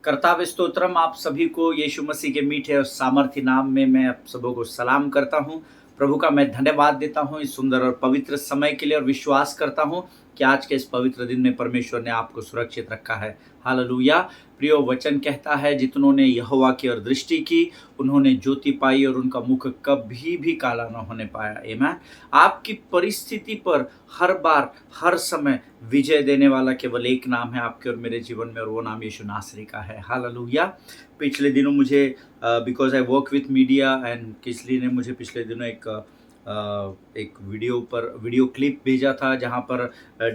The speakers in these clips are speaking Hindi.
कर्ताव स्तोत्रम आप सभी को यीशु मसीह के मीठे और सामर्थ्य नाम में मैं आप सबों को सलाम करता हूँ। प्रभु का मैं धन्यवाद देता हूँ इस सुंदर और पवित्र समय के लिए और विश्वास करता हूँ कि आज के इस पवित्र दिन में परमेश्वर ने आपको सुरक्षित रखा है। हालेलुया। प्रियो वचन कहता है जितनों ने यहोवा की ओर दृष्टि की उन्होंने ज्योति पाई और उनका मुख कभी भी काला न होने पाया। आमीन। आपकी परिस्थिति पर हर बार हर समय विजय देने वाला केवल एक नाम है आपके और मेरे जीवन में और वो नाम यीशु नासरी का है। हालेलुया। पिछले दिनों मुझे because I work with media and Kisli ने मुझे पिछले दिनों एक वीडियो क्लिप भेजा था जहाँ पर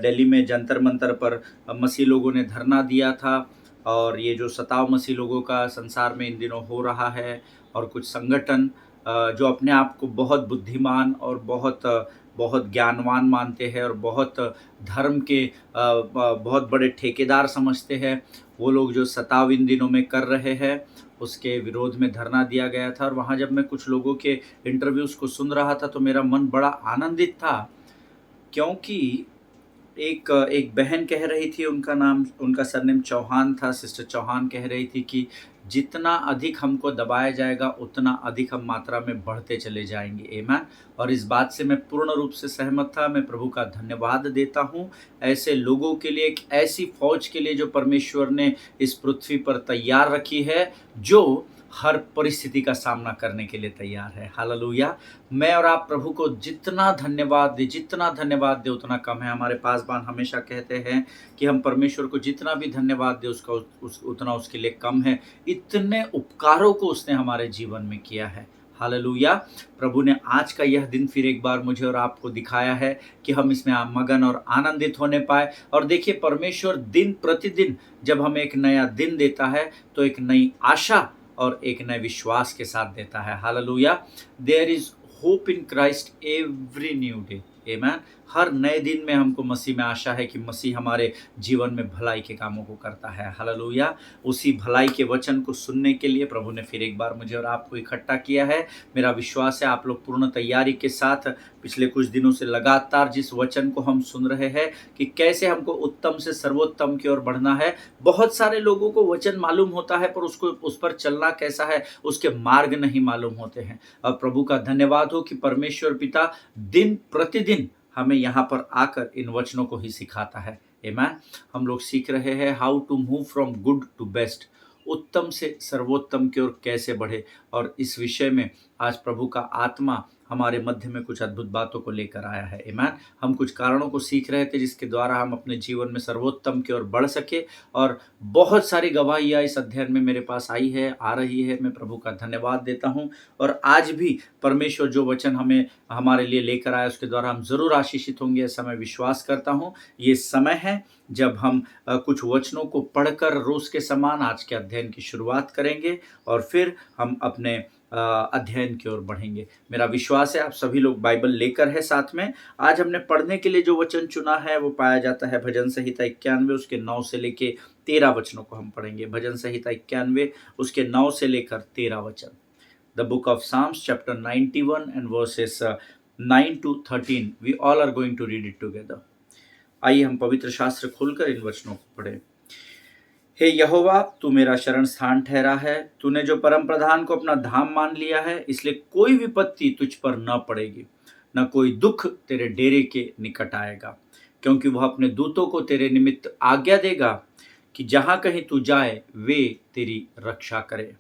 दिल्ली में जंतर मंतर पर मसीह लोगों ने धरना दिया था और ये जो सताव मसीह लोगों का संसार में इन दिनों हो रहा है और कुछ संगठन जो अपने आप को बहुत बुद्धिमान और बहुत ज्ञानवान मानते हैं और बहुत धर्म के बहुत बड़े ठेकेदार समझते हैं, वो लोग जो सताव इन दिनों में कर रहे हैं उसके विरोध में धरना दिया गया था। और वहाँ जब मैं कुछ लोगों के इंटरव्यूज़ को सुन रहा था तो मेरा मन बड़ा आनंदित था, क्योंकि एक बहन कह रही थी, उनका सरनेम चौहान था, सिस्टर चौहान कह रही थी कि जितना अधिक हमको दबाया जाएगा उतना अधिक हम मात्रा में बढ़ते चले जाएंगे। आमीन। और इस बात से मैं पूर्ण रूप से सहमत था। मैं प्रभु का धन्यवाद देता हूँ ऐसे लोगों के लिए, एक ऐसी फौज के लिए जो परमेश्वर ने इस पृथ्वी पर तैयार रखी है, जो हर परिस्थिति का सामना करने के लिए तैयार है। हालेलुया। मैं और आप प्रभु को जितना धन्यवाद दे उतना कम है। हमारे पासवान हमेशा कहते हैं कि हम परमेश्वर को जितना भी धन्यवाद दे उसका उतना उसके लिए कम है। इतने उपकारों को उसने हमारे जीवन में किया है। हालेलुया। प्रभु ने आज का यह दिन फिर एक बार मुझे और आपको दिखाया है कि हम इसमें मगन और आनंदित होने पाए। और देखिए, परमेश्वर दिन प्रतिदिन जब हमें एक नया दिन देता है तो एक नई आशा और एक नए विश्वास के साथ देता है। Hallelujah. There is hope in Christ every new day. आमीन। हर नए दिन में हमको मसीह में आशा है कि मसीह हमारे जीवन में भलाई के कामों को करता है। हालेलुया। उसी भलाई के वचन को सुनने के लिए प्रभु ने फिर एक बार मुझे और आपको इकट्ठा किया है। मेरा विश्वास है आप लोग पूर्ण तैयारी के साथ पिछले कुछ दिनों से लगातार जिस वचन को हम सुन रहे हैं कि कैसे हमको उत्तम से सर्वोत्तम की ओर बढ़ना है। बहुत सारे लोगों को वचन मालूम होता है पर उसको उस पर चलना कैसा है उसके मार्ग नहीं मालूम होते हैं। और प्रभु का धन्यवाद हो कि परमेश्वर पिता दिन प्रतिदिन हमें यहाँ पर आकर इन वचनों को ही सिखाता है। आमीन। हम लोग सीख रहे हैं how to move from good to best, उत्तम से सर्वोत्तम की ओर कैसे बढ़े। और इस विषय में आज प्रभु का आत्मा हमारे मध्य में कुछ अद्भुत बातों को लेकर आया है। आमीन। हम कुछ कारणों को सीख रहे थे जिसके द्वारा हम अपने जीवन में सर्वोत्तम की ओर बढ़ सके। और बहुत सारी गवाहियाँ इस अध्ययन में मेरे पास आ रही है। मैं प्रभु का धन्यवाद देता हूँ। और आज भी परमेश्वर जो वचन हमें हमारे लिए लेकर आया उसके द्वारा हम जरूर आशीषित होंगे, ऐसा मैं विश्वास करता हूँ। ये समय है जब हम कुछ वचनों को पढ़कर रोज के समान आज के अध्ययन की शुरुआत करेंगे और फिर हम अपने अध्ययन की ओर बढ़ेंगे। मेरा विश्वास है आप सभी लोग बाइबल लेकर है साथ में। आज हमने पढ़ने के लिए जो वचन चुना है वो पाया जाता है भजन संहिता 91 उसके 9 से लेके 13 वचनों को हम पढ़ेंगे। भजन संहिता 91 उसके 9 से लेकर 13 वचन। The book of Psalms chapter 91 and verses 9 to 13। We all are going to read it together. आइए हम पवित्र शास्त्र खोलकर इन वचनों को पढ़ें। हे यहोवा, तू मेरा शरण स्थान ठहरा है। तूने जो परम प्रधान को अपना धाम मान लिया है, इसलिए कोई विपत्ति तुझ पर न पड़ेगी, न कोई दुख तेरे डेरे के निकट आएगा, क्योंकि वह अपने दूतों को तेरे निमित्त आज्ञा देगा कि जहाँ कहीं तू जाए वे तेरी रक्षा करे।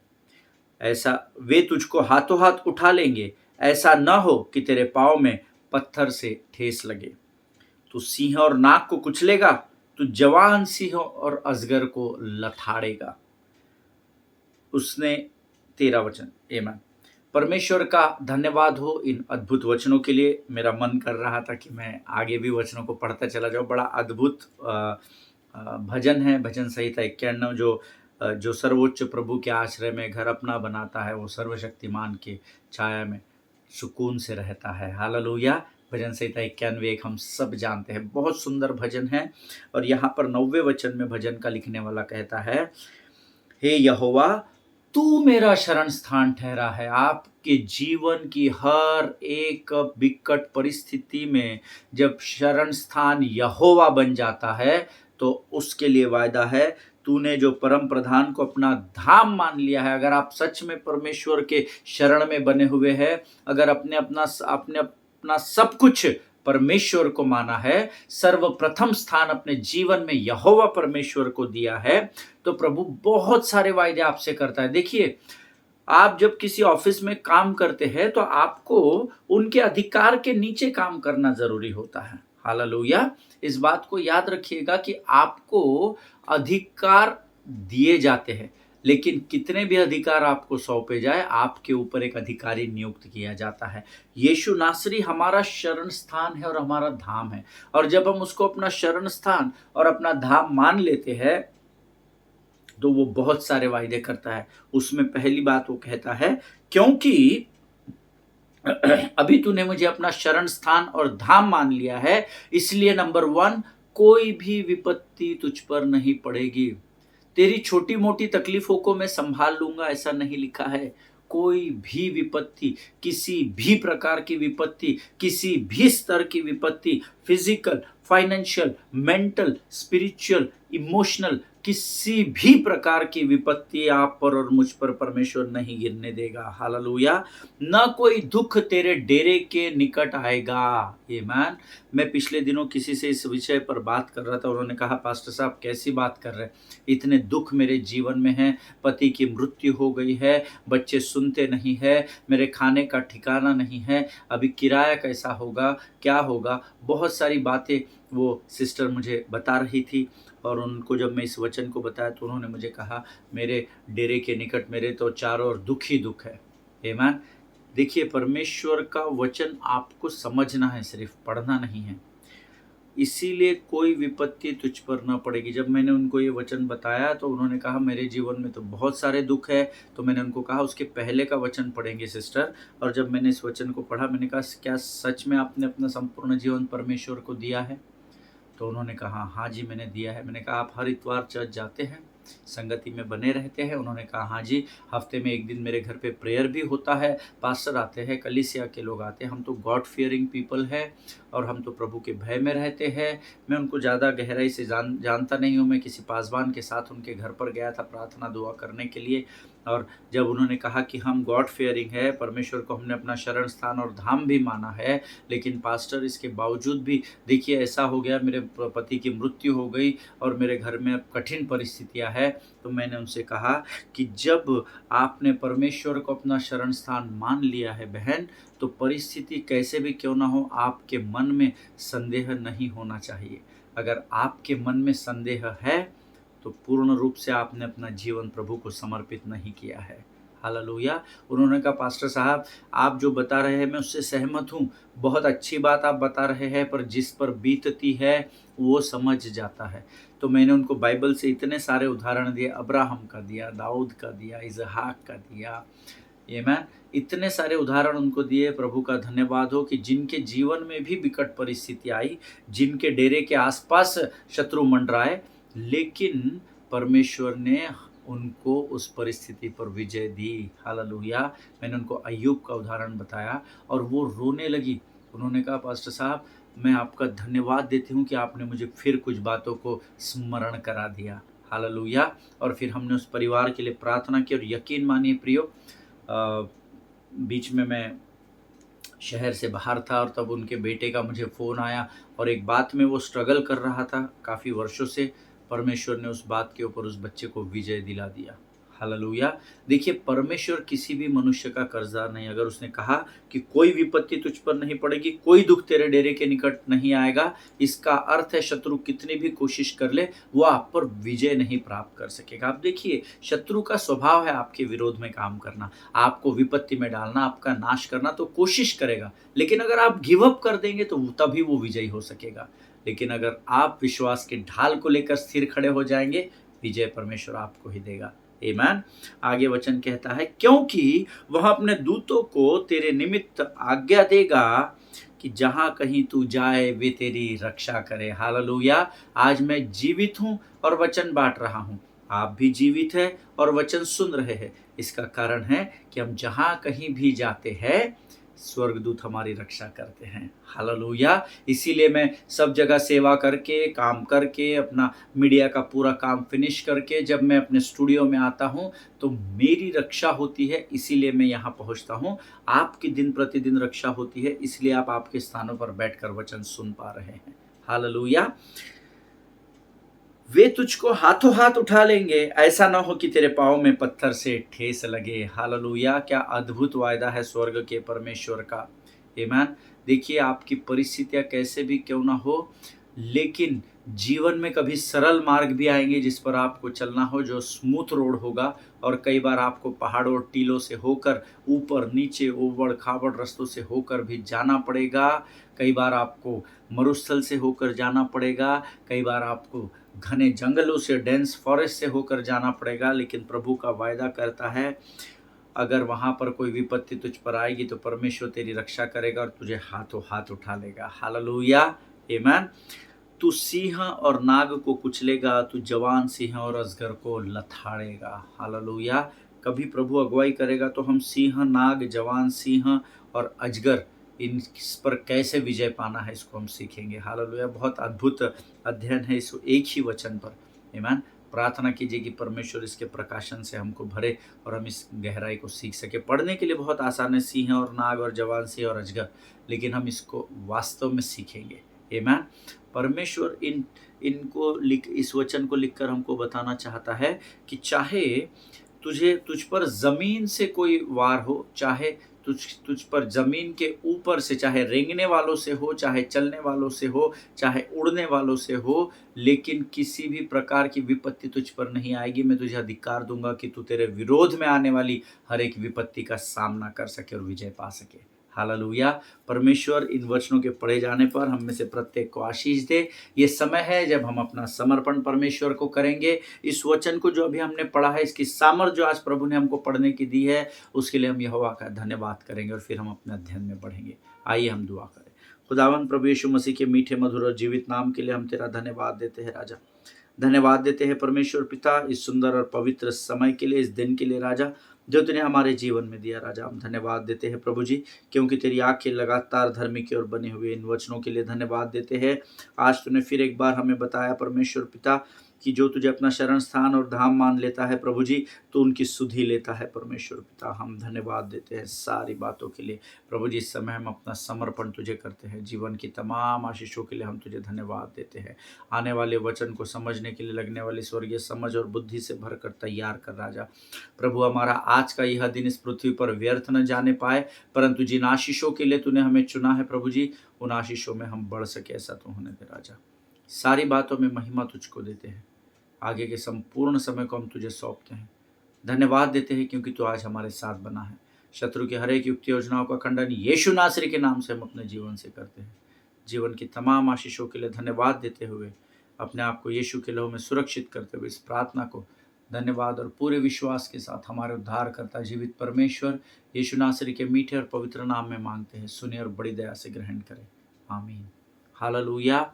ऐसा वे तुझको हाथों हाथ उठा लेंगे, ऐसा न हो कि तेरे पाँव में पत्थर से ठेस लगे। तू सिंह और नाग को कुचलेगा, तू जवान सिंह और अजगर को लथाड़ेगा। उसने 13 वचन। आमीन। परमेश्वर का धन्यवाद हो इन अद्भुत वचनों के लिए। मेरा मन कर रहा था कि मैं आगे भी वचनों को पढ़ता चला जाऊं। बड़ा अद्भुत भजन है भजन संहिता 91 जो सर्वोच्च प्रभु के आश्रय में घर अपना बनाता है वो सर्वशक्तिमान के छाया में सुकून से रहता है। हालेलुया। भजन संहिता 91 हम सब जानते हैं, बहुत सुंदर भजन है। और यहाँ पर 9वें वचन में भजन का लिखने वाला कहता है, हे यहोवा, तू मेरा शरण स्थान ठहरा है। आपके जीवन की हर एक विकट परिस्थिति में जब शरण स्थान यहोवा बन जाता है तो उसके लिए वायदा है, तूने जो परम प्रधान को अपना धाम मान लिया है, अगर आप सच में परमेश्वर के शरण में बने हुए हैं, अगर अपने अपना सब कुछ परमेश्वर को माना है, सर्वप्रथम स्थान अपने जीवन में यहोवा परमेश्वर को दिया है, तो प्रभु बहुत सारे वायदे आपसे करता है। देखिए, आप जब किसी ऑफिस में काम करते हैं तो आपको उनके अधिकार के नीचे काम करना जरूरी होता है। हालेलुया। इस बात को याद रखिएगा कि आपको अधिकार दिए जाते हैं, लेकिन कितने भी अधिकार आपको सौंपे जाए, आपके ऊपर एक अधिकारी नियुक्त किया जाता है। यीशु नासरी हमारा शरण स्थान है और हमारा धाम है, और जब हम उसको अपना शरण स्थान और अपना धाम मान लेते हैं तो वो बहुत सारे वायदे करता है। उसमें पहली बात वो कहता है, क्योंकि अभी तूने मुझे अपना शरण स्थान और धाम मान लिया है, इसलिए नंबर 1, कोई भी विपत्ति तुझ पर नहीं पड़ेगी। तेरी छोटी मोटी तकलीफों को मैं संभाल लूंगा, ऐसा नहीं लिखा है। कोई भी विपत्ति, किसी भी प्रकार की विपत्ति, किसी भी स्तर की विपत्ति, physical, financial, mental, spiritual, emotional, किसी भी प्रकार की विपत्ति आप पर और मुझ पर परमेश्वर नहीं गिरने देगा। हालेलुया। न कोई दुख तेरे डेरे के निकट आएगा। आमीन। मैं पिछले दिनों किसी से इस विषय पर बात कर रहा था, उन्होंने कहा, पास्टर साहब कैसी बात कर रहे हैं, इतने दुख मेरे जीवन में हैं, पति की मृत्यु हो गई है, बच्चे सुनते नहीं है, मेरे खाने का ठिकाना नहीं है, अभी किराया कैसा होगा, क्या होगा, बहुत सारी बातें वो सिस्टर मुझे बता रही थी। और उनको जब मैं इस वचन को बताया तो उन्होंने मुझे कहा, मेरे डेरे के निकट मेरे तो चारों ओर दुख ही दुख है। आमीन। देखिए, परमेश्वर का वचन आपको समझना है, सिर्फ पढ़ना नहीं है। इसीलिए कोई विपत्ति तुझ पर न पड़ेगी। जब मैंने उनको ये वचन बताया तो उन्होंने कहा, मेरे जीवन में तो बहुत सारे दुख है। तो मैंने उनको कहा, उसके पहले का वचन पढ़ेंगे सिस्टर। और जब मैंने इस वचन को पढ़ा, मैंने कहा, क्या सच में आपने अपना संपूर्ण जीवन परमेश्वर को दिया है? तो उन्होंने कहा, हाँ जी मैंने दिया है। मैंने कहा, आप हर इतवार चर्च जाते हैं, संगति में बने रहते हैं? उन्होंने कहा, हाँ जी, हफ्ते में एक दिन मेरे घर पे प्रेयर भी होता है, पास्टर आते हैं, कलीसिया के लोग आते हैं, हम तो गॉड फियरिंग पीपल है और हम तो प्रभु के भय में रहते हैं। मैं उनको ज़्यादा गहराई से जानता नहीं हूँ। मैं किसी पासवान के साथ उनके घर पर गया था प्रार्थना दुआ करने के लिए, और जब उन्होंने कहा कि हम गॉड फेयरिंग है, परमेश्वर को हमने अपना शरण स्थान और धाम भी माना है, लेकिन पास्टर इसके बावजूद भी देखिए ऐसा हो गया, मेरे पति की मृत्यु हो गई और मेरे घर में अब कठिन परिस्थितियां है। तो मैंने उनसे कहा कि जब आपने परमेश्वर को अपना शरण स्थान मान लिया है बहन, तो परिस्थिति कैसे भी क्यों ना हो, आपके मन में संदेह नहीं होना चाहिए। अगर आपके मन में संदेह है तो पूर्ण रूप से आपने अपना जीवन प्रभु को समर्पित नहीं किया है। हालेलुया। उन्होंने कहा, पास्टर साहब आप जो बता रहे हैं मैं उससे सहमत हूँ, बहुत अच्छी बात आप बता रहे हैं, पर जिस पर बीतती है वो समझ जाता है। तो मैंने उनको बाइबल से इतने सारे उदाहरण दिए, अब्राहम का दिया, दाऊद का दिया, इसहाक का दिया, ये मैं इतने सारे उदाहरण उनको दिए। प्रभु का धन्यवाद हो कि जिनके जीवन में भी विकट परिस्थिति आई, जिनके डेरे के आसपास शत्रु मंडराए, लेकिन परमेश्वर ने उनको उस परिस्थिति पर विजय दी। हालेलुया। मैंने उनको अय्यूब का उदाहरण बताया और वो रोने लगी। उन्होंने कहा, पास्टर साहब मैं आपका धन्यवाद देती हूँ कि आपने मुझे फिर कुछ बातों को स्मरण करा दिया। हालेलुया। और फिर हमने उस परिवार के लिए प्रार्थना की, और यकीन मानिए प्रियो, बीच में मैं शहर से बाहर था और तब उनके बेटे का मुझे फ़ोन आया, और एक बात में वो स्ट्रगल कर रहा था काफ़ी वर्षों से। परमेश्वर ने उस बात के ऊपर उस बच्चे को विजय दिला दिया। हालेलुया। देखिए, परमेश्वर किसी भी मनुष्य का कर्जदार नहीं। अगर उसने कहा कि कोई विपत्ति तुझ पर नहीं पड़ेगी, कोई दुख तेरे डेरे के निकट नहीं आएगा, इसका अर्थ है शत्रु कितनी भी कोशिश कर ले वो आप पर विजय नहीं प्राप्त कर सकेगा। आप देखिए, शत्रु का स्वभाव है आपके विरोध में काम करना, आपको विपत्ति में डालना, आपका नाश करना, तो कोशिश करेगा। लेकिन अगर आप गिव अप कर देंगे तो तभी वो विजयी हो सकेगा। लेकिन अगर आप विश्वास के ढाल को लेकर स्थिर खड़े हो जाएंगे, विजय परमेश्वर आपको ही देगा। आमीन। आगे वचन कहता है, क्योंकि वह अपने दूतों को तेरे निमित्त आज्ञा देगा कि जहां कहीं तू जाए वे तेरी रक्षा करे। हालेलुया। आज मैं जीवित हूं और वचन बांट रहा हूं, आप भी जीवित हैं और वचन सुन रहे हैं। इसका कारण है कि हम जहां कहीं भी जाते हैं स्वर्गदूत हमारी रक्षा करते हैं। हालेलुया। इसीलिए मैं सब जगह सेवा करके, काम करके, अपना मीडिया का पूरा काम फिनिश करके जब मैं अपने स्टूडियो में आता हूँ, तो मेरी रक्षा होती है, इसीलिए मैं यहाँ पहुँचता हूँ। आपकी दिन प्रतिदिन रक्षा होती है, इसलिए आप आपके स्थानों पर बैठकर वचन सुन पा रहे हैं। हालेलुया। वे तुझको हाथों हाथ उठा लेंगे, ऐसा ना हो कि तेरे पाँव में पत्थर से ठेस लगे। हालेलुया। क्या अद्भुत वायदा है स्वर्ग के परमेश्वर का। आमीन। देखिए, आपकी परिस्थितियां कैसे भी क्यों ना हो, लेकिन जीवन में कभी सरल मार्ग भी आएंगे जिस पर आपको चलना हो, जो स्मूथ रोड होगा। और कई बार आपको पहाड़ों और टीलों से होकर, ऊपर नीचे उबड़ खाबड़ रास्तों से होकर भी जाना पड़ेगा। कई बार आपको मरुस्थल से होकर जाना पड़ेगा, कई बार आपको घने जंगलों से, डेंस फॉरेस्ट से होकर जाना पड़ेगा। लेकिन प्रभु का वायदा करता है, अगर वहाँ पर कोई विपत्ति तुझ पर आएगी तो परमेश्वर तेरी रक्षा करेगा और तुझे हाथों हाथ उठा लेगा। हालेलुया। आमीन। तू सिंह और नाग को कुचलेगा, तू जवान सिंह और अजगर को लथाड़ेगा। हालेलुया। कभी प्रभु अगुवाई करेगा तो हम सिंह, नाग, जवान सिंह और अजगर, इन इस पर कैसे विजय पाना है, इसको हम सीखेंगे। हालेलुया। बहुत अद्भुत अध्ययन है इस एक ही वचन पर। आमीन। प्रार्थना कीजिए कि परमेश्वर इसके प्रकाशन से हमको भरे और हम इस गहराई को सीख सके। पढ़ने के लिए बहुत आसान है, सिंह और नाग और जवान सिंह और अजगर, लेकिन हम इसको वास्तव में सीखेंगे। आमीन। परमेश्वर इनको इस वचन को लिखकर हमको बताना चाहता है कि चाहे तुझ पर जमीन से कोई वार हो, चाहे तुझ पर जमीन के ऊपर से, चाहे रेंगने वालों से हो, चाहे चलने वालों से हो, चाहे उड़ने वालों से हो, लेकिन किसी भी प्रकार की विपत्ति तुझ पर नहीं आएगी। मैं तुझे अधिकार दूंगा कि तू तेरे विरोध में आने वाली हर एक विपत्ति का सामना कर सके और विजय पा सके। हालेलुया। परमेश्वर इन वचनों के पढ़े जाने पर हम में से प्रत्येक को आशीष दे। ये समय है जब हम अपना समर्पण परमेश्वर को करेंगे। इस वचन को जो अभी हमने पढ़ा है, इसकी सामर्थ जो आज प्रभु ने हमको पढ़ने की दी है, उसके लिए हम यहोवा का धन्यवाद करेंगे और फिर हम अपने अध्ययन में बढ़ेंगे। आइए हम दुआ करें। खुदावन प्रभु यीशु मसीह के मीठे, मधुर और जीवित नाम के लिए हम तेरा धन्यवाद देते हैं राजा। धन्यवाद देते हैं परमेश्वर पिता, इस सुंदर और पवित्र समय के लिए, इस दिन के लिए राजा, जो तूने हमारे जीवन में दिया राजा। हम धन्यवाद देते हैं प्रभु जी, क्योंकि तेरी आंखें लगातार धर्मी की ओर बने हुए। इन वचनों के लिए धन्यवाद देते हैं। आज तूने फिर एक बार हमें बताया परमेश्वर पिता कि जो तुझे अपना शरण स्थान और धाम मान लेता है प्रभु जी, तो उनकी सुधि लेता है परमेश्वर पिता। हम धन्यवाद देते हैं सारी बातों के लिए प्रभु जी। इस समय हम अपना समर्पण तुझे करते हैं। जीवन की तमाम आशीषों के लिए हम तुझे धन्यवाद देते हैं। आने वाले वचन को समझने के लिए लगने वाली स्वर्गीय समझ और बुद्धि से भरकर तैयार कर राजा। प्रभु, हमारा आज का यह दिन इस पृथ्वी पर व्यर्थ न जाने पाए, परंतु जिन आशीषों के लिए तूने हमें चुना है प्रभु जी, उन आशीषों में हम बढ़ सके, ऐसा तो होने दे राजा। सारी बातों में महिमा तुझको देते हैं। आगे के संपूर्ण समय को हम तुझे सौंपते हैं। धन्यवाद देते हैं क्योंकि तू आज हमारे साथ बना है। शत्रु की हर एक युक्ति योजनाओं का खंडन यीशु नासरी के नाम से हम अपने जीवन से करते हैं। जीवन की तमाम आशीषों के लिए धन्यवाद देते हुए, अपने आप को यीशु के लहू में सुरक्षित करते हुए, इस प्रार्थना को धन्यवाद और पूरे विश्वास के साथ हमारे उद्धार करता जीवित परमेश्वर यीशु नासरी के मीठे और पवित्र नाम में मांगते हैं। सुने और बड़ी दया से ग्रहण करें। आमीन। हालेलुया।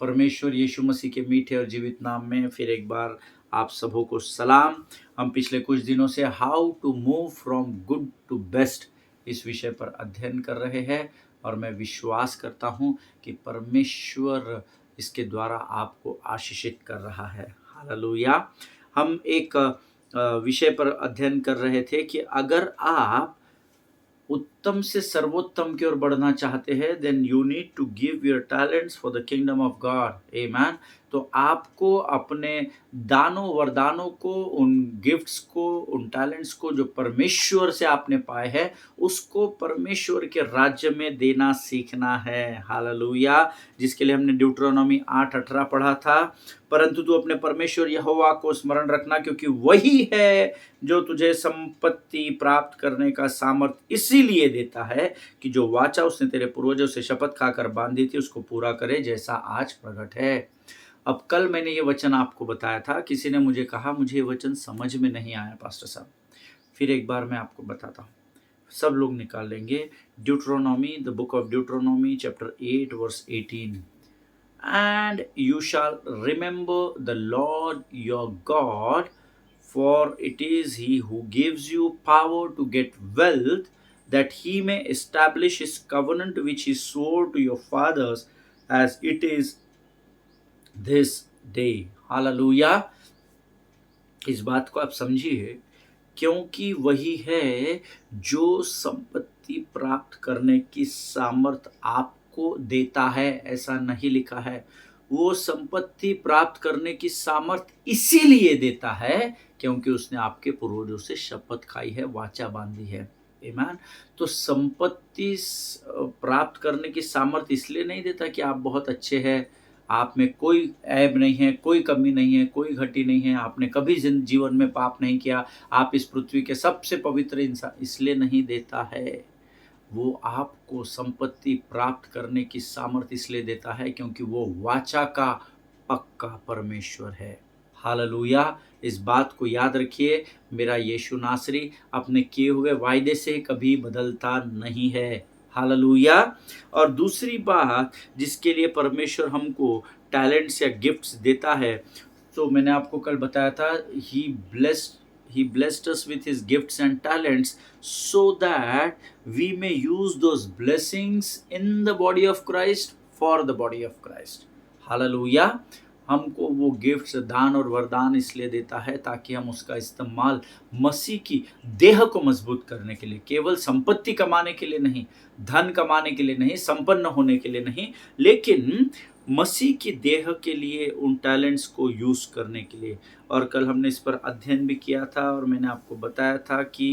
परमेश्वर यीशु मसीह के मीठे और जीवित नाम में फिर एक बार आप सबों को सलाम। हम पिछले कुछ दिनों से how to move from good to best इस विषय पर अध्ययन कर रहे हैं और मैं विश्वास करता हूँ कि परमेश्वर इसके द्वारा आपको आशीषित कर रहा है। हालेलुया। हम एक विषय पर अध्ययन कर रहे थे कि अगर आप उत्तम से सर्वोत्तम की ओर बढ़ना चाहते हैं, then you need to give your talents for the kingdom of God. आमीन। तो आपको अपने दानों, वरदानों को, उन गिफ्ट्स को, उन टैलेंट्स को जो परमेश्वर से आपने पाए हैं, उसको परमेश्वर के राज्य में देना सीखना है। हालेलुया। जिसके लिए हमने ड्यूटरोनॉमी 8:18 पढ़ा था। परंतु तू अपने परमेश्वर यहोवा को स्मरण रखना, क्योंकि वही है जो तुझे संपत्ति प्राप्त करने का सामर्थ्य इसीलिए देता है कि जो वाचा उसने तेरे पूर्वजों से शपथ खाकर बांधी थी उसको पूरा करे, जैसा आज प्रकट है। अब कल मैंने ये वचन आपको बताया था। किसी ने मुझे कहा मुझे ये वचन समझ में नहीं आया पास्टर साहब। फिर एक बार मैं आपको बताता हूँ। सब लोग निकाल लेंगे Deuteronomy, the book of Deuteronomy chapter 8 verse 18। And you shall remember the Lord your God, for it is he who gives you power to get wealth, that he may establish his covenant which he swore to your fathers as it is this day. Hallelujah. इस बात को आप समझिए, क्योंकि वही है जो संपत्ति प्राप्त करने की सामर्थ आपको देता है, ऐसा नहीं लिखा है। वो संपत्ति प्राप्त करने की सामर्थ इसीलिए देता है क्योंकि उसने आपके पूर्वजों से शपथ खाई है, वाचा बांधी है। आमीन। तो संपत्ति प्राप्त करने की सामर्थ इसलिए नहीं देता कि आप बहुत अच्छे हैं, आप में कोई ऐब नहीं है, कोई कमी नहीं है, कोई घटी नहीं है, आपने कभी जीवन में पाप नहीं किया, आप इस पृथ्वी के सबसे पवित्र इंसान, इसलिए नहीं देता है। वो आपको संपत्ति प्राप्त करने की सामर्थ्य इसलिए देता है क्योंकि वो वाचा का पक्का परमेश्वर है। हालेलुया। इस बात को याद रखिए, मेरा यीशु नासरी अपने किए हुए वायदे से कभी बदलता नहीं है। हालेलुया। और दूसरी बात जिसके लिए परमेश्वर हमको टैलेंट्स या गिफ्ट्स देता है, तो मैंने आपको कल बताया था, he blessed us with his gifts and talents so that we may use those blessings in the body of Christ for the body of Christ. Hallelujah. हमको वो गिफ्ट्स, दान और वरदान इसलिए देता है ताकि हम उसका इस्तेमाल मसीह की देह को मजबूत करने के लिए, केवल संपत्ति कमाने के लिए नहीं, धन कमाने के लिए नहीं, संपन्न होने के लिए नहीं, लेकिन मसीह की देह के लिए उन टैलेंट्स को यूज़ करने के लिए। और कल हमने इस पर अध्ययन भी किया था और मैंने आपको बताया था कि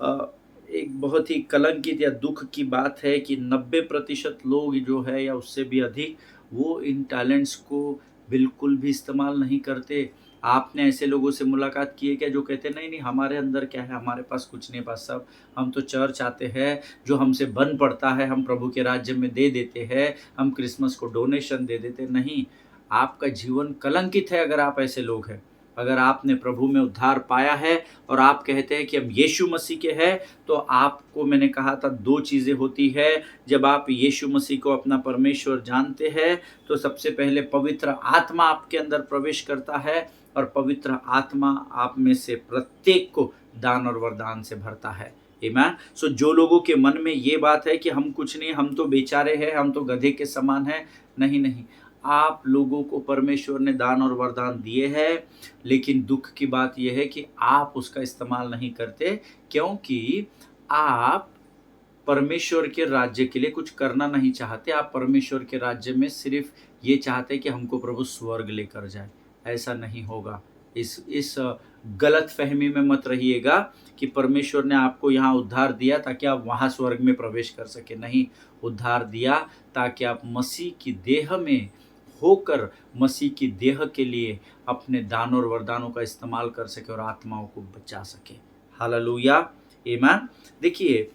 एक बहुत ही कलंकित या दुख की बात है कि 90% लोग जो है या उससे भी अधिक, वो इन टैलेंट्स को बिल्कुल भी इस्तेमाल नहीं करते। आपने ऐसे लोगों से मुलाकात की है क्या जो कहते हैं नहीं नहीं हमारे अंदर क्या है, हमारे पास कुछ नहीं, पास साहब हम तो चर्च आते हैं, जो हमसे बन पड़ता है हम प्रभु के राज्य में दे देते हैं, हम क्रिसमस को डोनेशन दे देते। नहीं, आपका जीवन कलंकित है अगर आप ऐसे लोग हैं। अगर आपने प्रभु में उद्धार पाया है और आप कहते हैं कि हम यीशु मसीह के हैं, तो आपको मैंने कहा था 2 चीज़ें होती है। जब आप यीशु मसीह को अपना परमेश्वर जानते हैं तो सबसे पहले पवित्र आत्मा आपके अंदर प्रवेश करता है और पवित्र आत्मा आप में से प्रत्येक को दान और वरदान से भरता है। आमीन। सो जो लोगों के मन में ये बात है कि हम कुछ नहीं, हम तो बेचारे हैं, हम तो गधे के समान हैं, नहीं नहीं, आप लोगों को परमेश्वर ने दान और वरदान दिए हैं, लेकिन दुख की बात यह है कि आप उसका इस्तेमाल नहीं करते क्योंकि आप परमेश्वर के राज्य के लिए कुछ करना नहीं चाहते। आप परमेश्वर के राज्य में सिर्फ ये चाहते कि हमको प्रभु स्वर्ग लेकर जाए। ऐसा नहीं होगा। इस गलत फहमी में मत रहिएगा कि परमेश्वर ने आपको यहाँ उद्धार दिया ताकि आप वहाँ स्वर्ग में प्रवेश कर सके। नहीं, उद्धार दिया ताकि आप मसीह की देह में होकर मसीह की देह के लिए अपने दान और वरदानों का इस्तेमाल कर सके और आत्माओं को बचा सके। हालेलुया। आमीन। देखिए,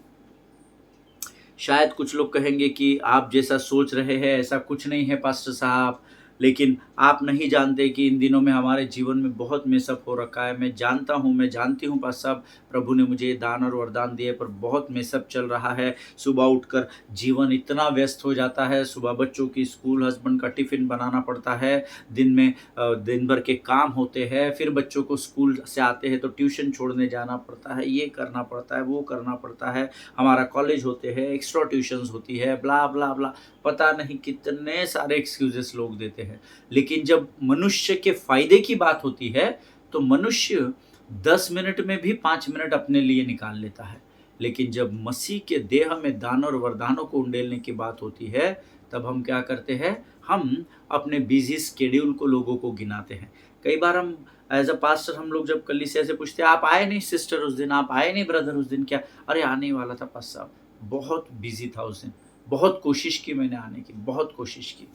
शायद कुछ लोग कहेंगे कि आप जैसा सोच रहे हैं ऐसा कुछ नहीं है पास्टर साहब, लेकिन आप नहीं जानते कि इन दिनों में हमारे जीवन में बहुत मेसअप हो रखा है। मैं जानता हूँ, मैं जानती हूँ पास्टर साहब, प्रभु ने मुझे दान और वरदान दिए, पर बहुत मेसअप चल रहा है। सुबह उठकर जीवन इतना व्यस्त हो जाता है, सुबह बच्चों की स्कूल, हस्बैंड का टिफ़िन बनाना पड़ता है, दिन में दिन भर के काम होते हैं, फिर बच्चों को स्कूल से आते हैं तो ट्यूशन छोड़ने जाना पड़ता है, ये करना पड़ता है, वो करना पड़ता है, हमारा कॉलेज होते हैं, एक्स्ट्रा ट्यूशन्स होती है, ब्ला ब्ला ब्ला, पता नहीं कितने सारे एक्सक्यूजेस लोग देते हैं। लेकिन जब मनुष्य के फायदे की बात होती है तो मनुष्य 10 मिनट में भी 5 मिनट अपने लिए निकाल लेता है। लेकिन जब मसीह के देह में दान और वरदानों को उंडेलने की बात होती है, तब हम क्या करते हैं, हम अपने बिजी स्केड्यूल को लोगों को गिनाते हैं। कई बार हम एज अ पास्टर, हम लोग जब कलीसिया से पूछते हैं आप आए नहीं सिस्टर उस दिन, आप आए नहीं ब्रदर उस दिन, क्या? अरे आने वाला था पास्टर साहब, बहुत बिजी था उस दिन, बहुत कोशिश की मैंने आने की, बहुत कोशिश की।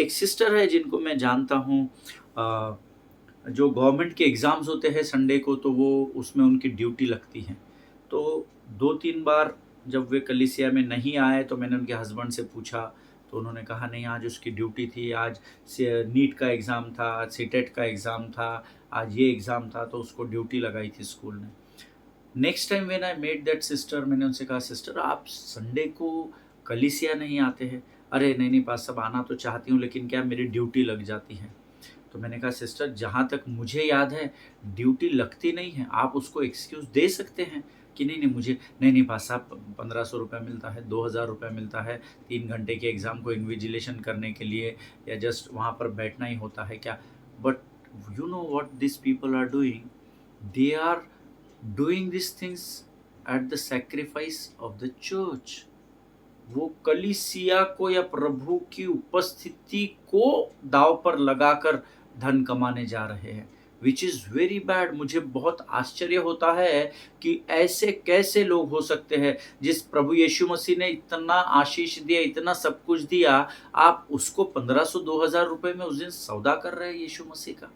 एक सिस्टर है जिनको मैं जानता हूँ, जो गवर्नमेंट के एग्ज़ाम्स होते हैं संडे को, तो वो उसमें उनकी ड्यूटी लगती है। तो 2-3 बार जब वे कलीसिया में नहीं आए तो मैंने उनके हस्बैंड से पूछा, तो उन्होंने कहा नहीं, आज उसकी ड्यूटी थी, आज नीट का एग्ज़ाम था, आज सीटेट का एग्ज़ाम था, आज ये एग्ज़ाम था, तो उसको ड्यूटी लगाई थी स्कूल ने। Next time when I met that sister, मैंने उनसे कहा सिस्टर आप संडे को कलीसिया नहीं आते हैं? अरे नहीं नहीं पास, सब आना तो चाहती हूँ लेकिन क्या मेरी ड्यूटी लग जाती है। तो मैंने कहा सिस्टर जहाँ तक मुझे याद है ड्यूटी लगती नहीं है, आप उसको एक्सक्यूज़ दे सकते हैं कि नहीं नहीं मुझे नहीं नहीं पास साहब 1500 रुपये मिलता है, 2000 रुपये मिलता है, 3 घंटे के एग्ज़ाम को इन्विजिलेशन करने के लिए या जस्ट वहाँ पर बैठना ही होता है क्या? But you know what this people are doing, they are doing this things at the sacrifice of the church. वो कलीसिया को या प्रभु की उपस्थिति को दाव पर लगाकर धन कमाने जा रहे हैं, विच इज़ वेरी बैड। मुझे बहुत आश्चर्य होता है कि ऐसे कैसे लोग हो सकते हैं। जिस प्रभु यीशु मसीह ने इतना आशीष दिया, इतना सब कुछ दिया, आप उसको 1500-2000 रुपये में उस दिन सौदा कर रहे हैं यीशु मसीह का।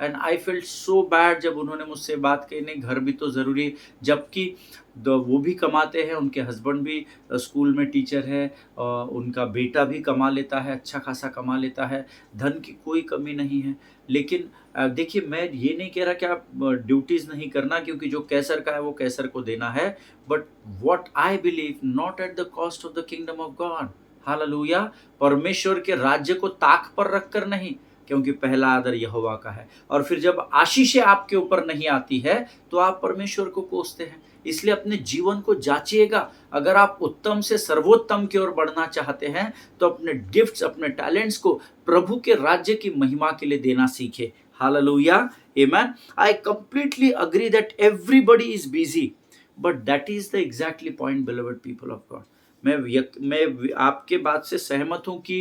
And I felt so bad जब उन्होंने मुझसे बात कही, नहीं घर भी तो ज़रूरी, जबकि वो भी कमाते हैं, उनके हस्बैंड भी स्कूल में टीचर है, उनका बेटा भी कमा लेता है, अच्छा खासा कमा लेता है, धन की कोई कमी नहीं है। लेकिन देखिए मैं ये नहीं कह रहा कि आप ड्यूटीज़ नहीं करना, क्योंकि जो कैसर का है वो कैसर को देना है, but what I believe not at the cost of the kingdom of God. Hallelujah. परमेश्वर के राज्य को ताक पर रखकर नहीं, क्योंकि पहला आदर यहोवा का है। और फिर जब आशीषें आपके ऊपर नहीं आती है तो आप परमेश्वर को कोसते हैं। इसलिए अपने जीवन को जांचिएगा। अगर आप उत्तम से सर्वोत्तम की ओर बढ़ना चाहते हैं तो अपने गिफ्ट्स, अपने टैलेंट्स को प्रभु के राज्य की महिमा के लिए देना सीखे। Hallelujah, amen. I completely agree that everybody is busy, but that is the exactly point, beloved people of God. मैं आपके बात से सहमत हूँ कि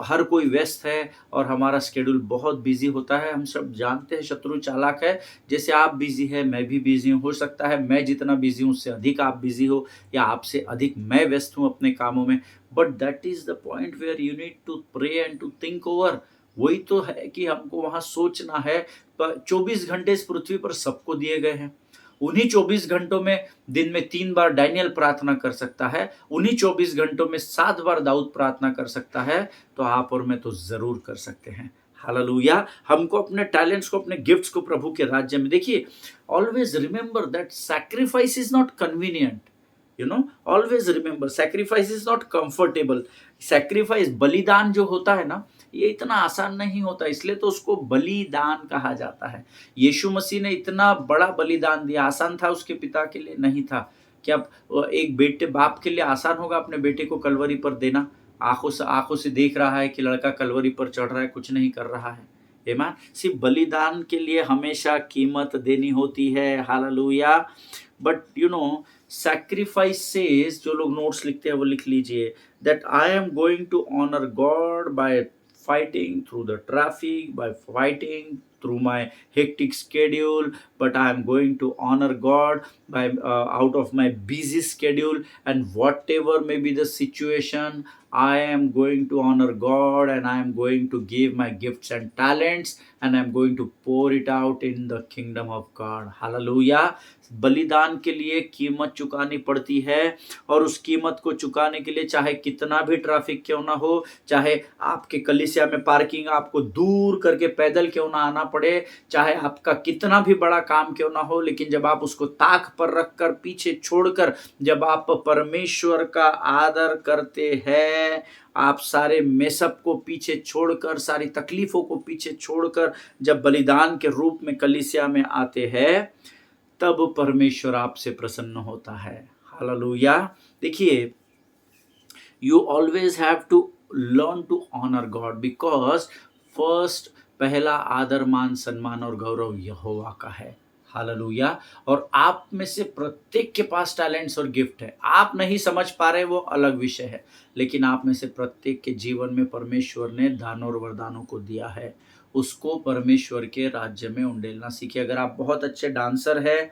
हर कोई व्यस्त है और हमारा स्केड्यूल बहुत बिजी होता है। हम सब जानते हैं शत्रु चालाक है। जैसे आप बिजी है, मैं भी बिजी हूँ। हो सकता है मैं जितना बिजी हूँ उससे अधिक आप बिजी हो, या आपसे अधिक मैं व्यस्त हूँ अपने कामों में। But that is the point where you need to pray and to think over. वही तो है कि हमको वहाँ सोचना है। 24 घंटे इस पृथ्वी पर सबको दिए गए हैं। उन्हीं 24 घंटों में दिन में 3 बार डैनियल प्रार्थना कर सकता है, उन्हीं 24 घंटों में 7 बार दाऊद प्रार्थना कर सकता है। तो आप और मैं तो जरूर कर सकते हैं। हालेलुया। हमको अपने टैलेंट्स को, अपने गिफ्ट्स को प्रभु के राज्य में, देखिए always remember that sacrifice is not convenient. Always remember sacrifice is not comfortable. Sacrifice, बलिदान जो होता है ना, ये इतना आसान नहीं होता, इसलिए तो उसको बलिदान कहा जाता है। यीशु मसीह ने इतना बड़ा बलिदान दिया। आसान था उसके पिता के लिए? नहीं था। क्या एक बेटे, बाप के लिए आसान होगा अपने बेटे को कलवरी पर देना? आंखों से देख रहा है कि लड़का कलवरी पर चढ़ रहा है, कुछ नहीं कर रहा है। आमीन। सिर्फ बलिदान के लिए हमेशा कीमत देनी होती है। हालेलुया। बट सैक्रिफाइस सेज, जो लोग नोट्स लिखते हैं वो लिख लीजिए, that I am going to honour God by fighting through the traffic, by fighting through my hectic schedule, but I am going to honor God by out of my busy schedule, and whatever may be the situation, I am going to honor God, and I am going to give my gifts and talents, and I am going to pour it out in the kingdom of God. Hallelujah. बलिदान के लिए कीमत चुकानी पड़ती है, और उस कीमत को चुकाने के लिए चाहे कितना भी ट्रैफिक क्यों ना हो, चाहे आपके कलीसिया में पार्किंग आपको दूर करके पैदल क्यों ना आना पड़े, चाहे आपका कितना भी बड़ा काम क्यों ना हो, लेकिन जब आप उसको ताक पर रखकर, पीछे छोड़कर, जब आप परमेश्वर का आदर करते हैं, आप सारे मेसअप को पीछे छोड़कर, सारी तकलीफों को पीछे छोड़कर जब बलिदान के रूप में कलीसिया में आते हैं, तब परमेश्वर आपसे प्रसन्न होता है। हालेलुया। देखिए, you always have to learn to honour God, because first, पहला आदर, मान, सम्मान और गौरव यहोवा का है। हालेलुया। और आप में से प्रत्येक के पास टैलेंट्स और गिफ्ट है। आप नहीं समझ पा रहे, वो अलग विषय है, लेकिन आप में से प्रत्येक के जीवन में परमेश्वर ने दानों और वरदानों को दिया है। उसको परमेश्वर के राज्य में उंडेलना सीखिए। अगर आप बहुत अच्छे डांसर हैं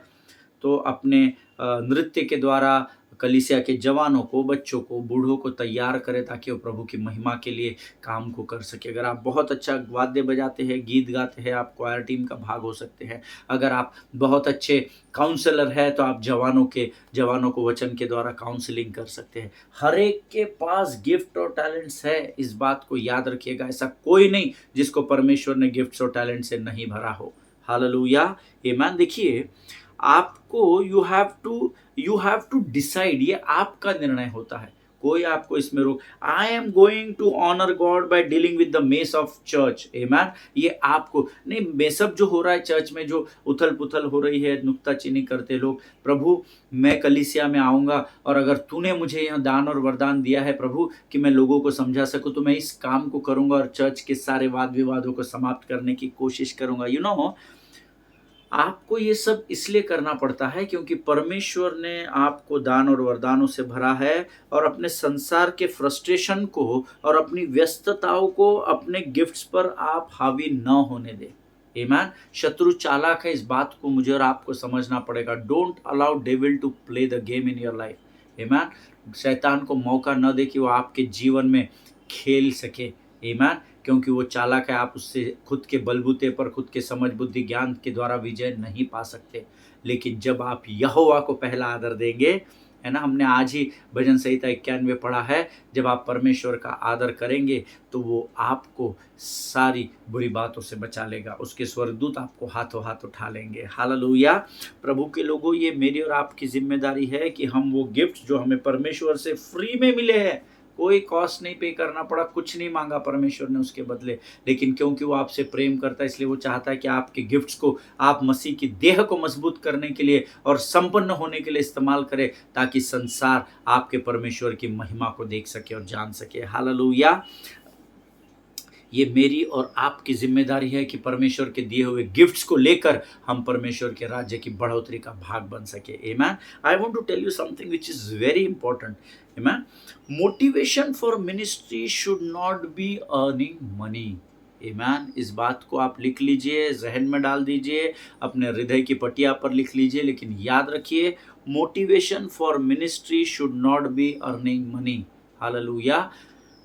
तो अपने नृत्य के द्वारा कलीसिया के जवानों को, बच्चों को, बूढ़ों को तैयार करें ताकि वो प्रभु की महिमा के लिए काम को कर सके। अगर आप बहुत अच्छा वाद्य बजाते हैं, गीत गाते हैं, आप क्वायर टीम का भाग हो सकते हैं। अगर आप बहुत अच्छे काउंसलर हैं तो आप जवानों को वचन के द्वारा काउंसलिंग कर सकते हैं। हर एक के पास गिफ्ट और टैलेंट्स है, इस बात को याद रखिएगा। ऐसा कोई नहीं जिसको परमेश्वर ने गिफ्ट्स और टैलेंट से नहीं भरा हो। हालेलुया, आमीन। देखिए, आपको यू हैव टू डिसाइड, ये आपका निर्णय होता है। कोई आपको इसमें रोक, I am going to honour God by dealing with the mess of church. Amen. ये आपको नहीं, मेसअप जो हो रहा है चर्च में, जो उथल पुथल हो रही है, नुक्ताचीनी करते लोग, प्रभु मैं कलीसिया में आऊंगा और अगर तूने मुझे यहाँ दान और वरदान दिया है प्रभु कि मैं लोगों को समझा सकूं, तो मैं इस काम को करूंगा और चर्च के सारे वाद विवादों को समाप्त करने की कोशिश करूंगा। आपको ये सब इसलिए करना पड़ता है क्योंकि परमेश्वर ने आपको दान और वरदानों से भरा है, और अपने संसार के फ्रस्ट्रेशन को और अपनी व्यस्तताओं को अपने गिफ्ट्स पर आप हावी न होने दें। आमीन। शत्रु चालाक है, इस बात को मुझे और आपको समझना पड़ेगा। Don't allow devil to play the game in your life. आमीन। शैतान को मौका न दे कि वो आपके जीवन में खेल सके। आमीन। क्योंकि वो चालाक है, आप उससे खुद के बलबूते पर, खुद के समझ बुद्धि ज्ञान के द्वारा विजय नहीं पा सकते। लेकिन जब आप यहोवा को पहला आदर देंगे, है ना, हमने आज ही भजन संहिता 91 पढ़ा है, जब आप परमेश्वर का आदर करेंगे तो वो आपको सारी बुरी बातों से बचा लेगा। उसके स्वर्गदूत आपको हाथों हाथ उठा लेंगे। हालेलुया। प्रभु के लोगों, ये मेरी और आपकी जिम्मेदारी है कि हम वो गिफ्ट जो हमें परमेश्वर से फ्री में मिले हैं, कोई कॉस्ट नहीं पे करना पड़ा, कुछ नहीं मांगा परमेश्वर ने उसके बदले, लेकिन क्योंकि वो आपसे प्रेम करता है इसलिए वो चाहता है कि आपके गिफ्ट्स को आप मसीह की देह को मजबूत करने के लिए और संपन्न होने के लिए इस्तेमाल करें, ताकि संसार आपके परमेश्वर की महिमा को देख सके और जान सके। हालेलुया। ये मेरी और आपकी जिम्मेदारी है कि परमेश्वर के दिए हुए गिफ्ट्स को लेकर हम परमेश्वर के राज्य की बढ़ोतरी का भाग बन सके। Amen. I want to tell you something which is very important. Amen. Motivation for ministry should not be earning money. Amen. इस बात को आप लिख लीजिए, जहन में डाल दीजिए, अपने हृदय की पटिया पर लिख लीजिए। लेकिन याद रखिए, motivation for ministry should not be earning money. Hallelujah.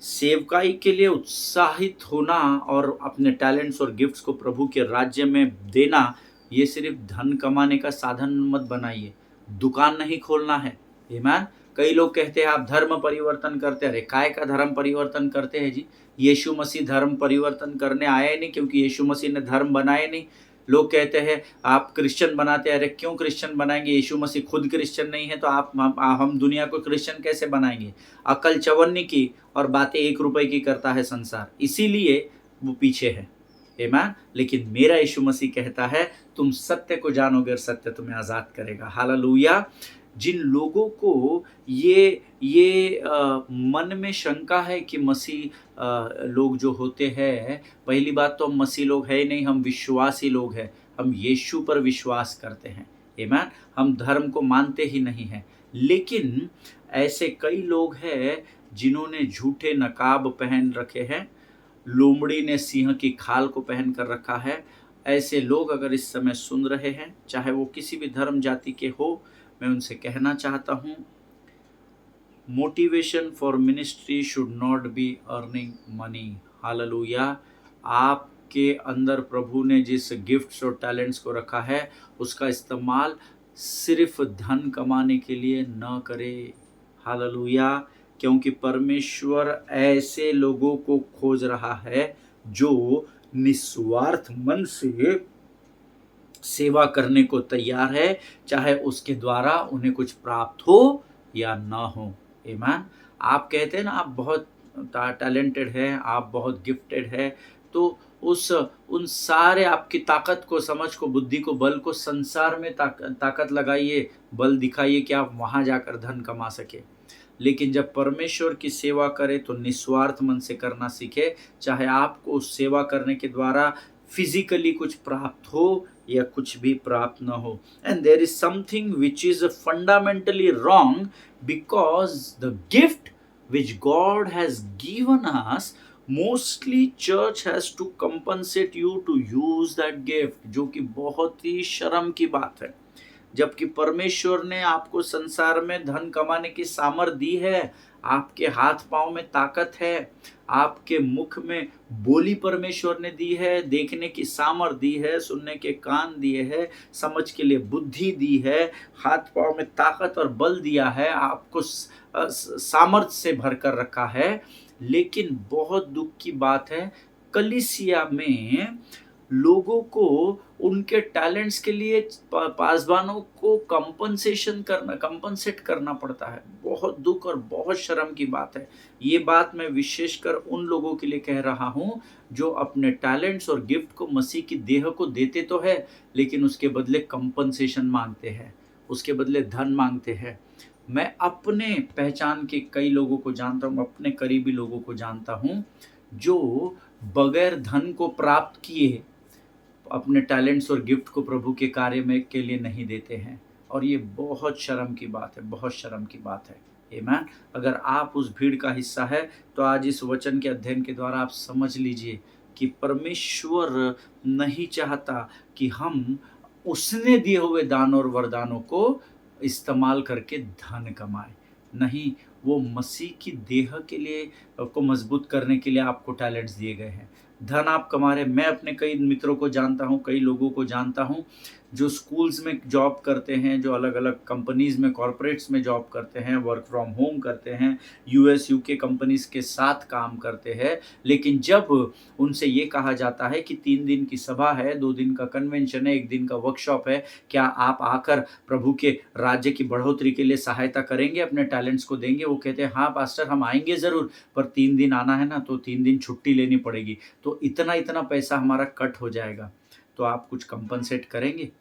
सेवकाई के लिए उत्साहित होना और अपने टैलेंट्स और गिफ्ट्स को प्रभु के राज्य में देना, ये सिर्फ धन कमाने का साधन मत बनाइए, दुकान नहीं खोलना है। आमीन। कई लोग कहते हैं आप धर्म परिवर्तन करते हैं। अरे काय का धर्म परिवर्तन करते हैं जी? यीशु मसीह धर्म परिवर्तन करने आए नहीं, क्योंकि यीशु मसीह ने धर्म बनाए नहीं। लोग कहते हैं आप क्रिश्चियन बनाते हैं। अरे क्यों क्रिश्चियन बनाएंगे? यीशु मसीह खुद क्रिश्चियन नहीं है तो हम दुनिया को क्रिश्चियन कैसे बनाएंगे? अकल चवन्नी की और बातें 1 रुपए की करता है संसार, इसीलिए वो पीछे है। आमीन। लेकिन मेरा यीशु मसीह कहता है तुम सत्य को जानोगे और सत्य तुम्हें आज़ाद करेगा। हालेलुया। जिन लोगों को ये मन में शंका है कि मसीह लोग जो होते हैं, पहली बात तो हम मसीह लोग है ही नहीं, हम विश्वासी लोग हैं। हम यीशु पर विश्वास करते हैं। आमीन। हम धर्म को मानते ही नहीं हैं। लेकिन ऐसे कई लोग हैं जिन्होंने झूठे नकाब पहन रखे हैं, लोमड़ी ने सिंह की खाल को पहन कर रखा है। ऐसे लोग अगर इस समय सुन रहे हैं, चाहे वो किसी भी धर्म जाति के हो, मैं उनसे कहना चाहता हूँ, motivation for ministry should not be earning money. Hallelujah. आपके अंदर प्रभु ने जिस गिफ्ट्स और टैलेंट्स को रखा है, उसका इस्तेमाल सिर्फ धन कमाने के लिए न करें। हालेलुया। क्योंकि परमेश्वर ऐसे लोगों को खोज रहा है जो निस्वार्थ मन से सेवा करने को तैयार है, चाहे उसके द्वारा उन्हें कुछ प्राप्त हो या ना हो। आमीन। आप कहते हैं ना आप बहुत टैलेंटेड हैं, आप बहुत गिफ्टेड हैं, तो उन सारे आपकी ताकत को, समझ को, बुद्धि को, बल को संसार में ताकत लगाइए, बल दिखाइए कि आप वहाँ जाकर धन कमा सके। लेकिन जब परमेश्वर की सेवा करें तो निस्वार्थ मन से करना सीखे, चाहे आपको उस सेवा करने के द्वारा फिजिकली कुछ प्राप्त हो या कुछ भी प्राप्त न हो। And there is something which is fundamentally wrong, because the gift which God has given us, mostly church has to compensate you to use that gift, जो कि बहुत ही शर्म की बात है। जबकि परमेश्वर ने आपको संसार में धन कमाने की सामर्थ्य दी है, आपके हाथ पांव में ताकत है, आपके मुख में बोली परमेश्वर ने दी है, देखने की सामर्थ्य दी है, सुनने के कान दिए हैं, समझ के लिए बुद्धि दी है, हाथ पांव में ताकत और बल दिया है, आपको सामर्थ्य से भर कर रखा है। लेकिन बहुत दुख की बात है, कलीसिया में लोगों को उनके टैलेंट्स के लिए पासवानों को कंपनसेट करना पड़ता है। बहुत दुख और बहुत शर्म की बात है। ये बात मैं विशेषकर उन लोगों के लिए कह रहा हूँ जो अपने टैलेंट्स और गिफ्ट को मसीह की देह को देते तो है, लेकिन उसके बदले कंपनसेशन मांगते हैं, उसके बदले धन मांगते हैं। मैं अपने पहचान के कई लोगों को जानता हूँ, अपने करीबी लोगों को जानता हूँ जो बगैर धन को प्राप्त किए अपने टैलेंट्स और गिफ्ट को प्रभु के कार्य में के लिए नहीं देते हैं, और ये बहुत शर्म की बात है, बहुत शर्म की बात है। आमीन। अगर आप उस भीड़ का हिस्सा है तो आज इस वचन के अध्ययन के द्वारा आप समझ लीजिए कि परमेश्वर नहीं चाहता कि हम उसने दिए हुए दान और वरदानों को इस्तेमाल करके धन कमाएं। नहीं, वो मसीह की देह के लिए को मजबूत करने के लिए आपको टैलेंट्स दिए गए हैं। धन आप कमा रहे हैं। मैं अपने कई मित्रों को जानता हूँ, कई लोगों को जानता हूँ जो स्कूल्स में जॉब करते हैं, जो अलग-अलग कंपनीज़ में, कॉर्पोरेट्स में जॉब करते हैं, वर्क फ्रॉम होम करते हैं, यूएस, यूके कंपनीज़ के साथ काम करते हैं। लेकिन जब उनसे ये कहा जाता है कि 3 दिन की सभा है, 2 दिन का कन्वेंशन है, 1 दिन का वर्कशॉप है, क्या आप आकर प्रभु के राज्य की बढ़ोतरी के लिए सहायता करेंगे, अपने टैलेंट्स को देंगे? वो कहते हैं, हाँ पास्टर, हम आएँगे ज़रूर, पर 3 दिन आना है ना, तो 3 दिन छुट्टी लेनी पड़ेगी, तो इतना-इतना पैसा हमारा कट हो जाएगा। तो आप कुछ कंपनसेट करेंगे?